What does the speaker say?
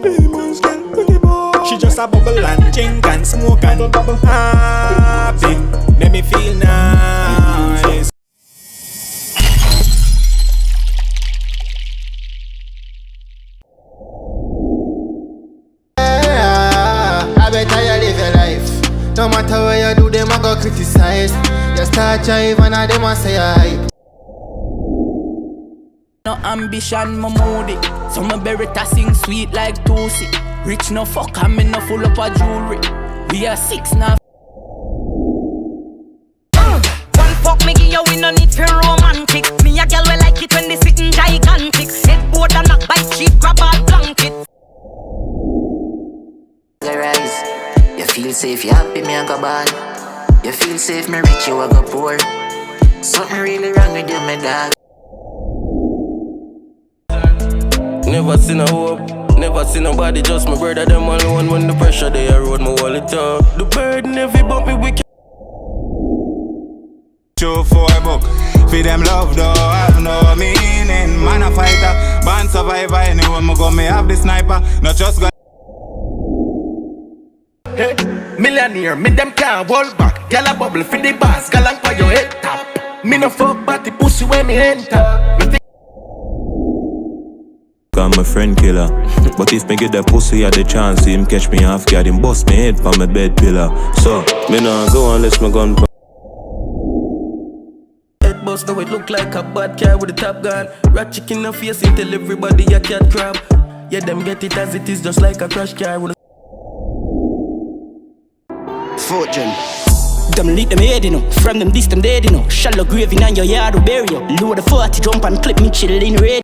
She just a bubble and drink and smoke and bubble happy. Make me feel nice. I better you live your life. No matter what you do, them a go criticize. You start jive and a them a say hype. No ambition, my moody. So my beretta sing sweet like Tootsie. Rich no fuck, I'm in no full up of jewelry. We are 6 now. One fuck me give you, we no need for romantic. Me a girl we like it when they sitting gigantic. Headboard and knock by cheap, grab all blanket. Rise. You feel safe, you happy, me a go bad. You feel safe, me rich, you a go poor. Something really wrong with you, me dog. Never seen a hope, never seen nobody, just my brother, them only one when the pressure they road my wallet up. The burden every bump me wicked. 2 4 book. For them love though have no meaning. Man a fighter, band survivor. Anyone me go me have the sniper. Not just got. Hey, millionaire, me them can't hold back. Gyal a bubble for the bass, galang for your head top. Me no fuck but the pussy when me enter. I'm a friend killer. But if me get that pussy at the chance, him catch me off guard, him bust me head from my bed pillar. So, me nah go unless my gun. Head bust now it look like a bad car with a top gun. Rat chicken in face and tell everybody a cat crab. Yeah, them get it as it is, just like a crash car with a Fortune. Them leak them head, you know. From them this, them dead, you know. Shallow grave in your yard will bury you. Load the 40, jump and clip me chillin' radio.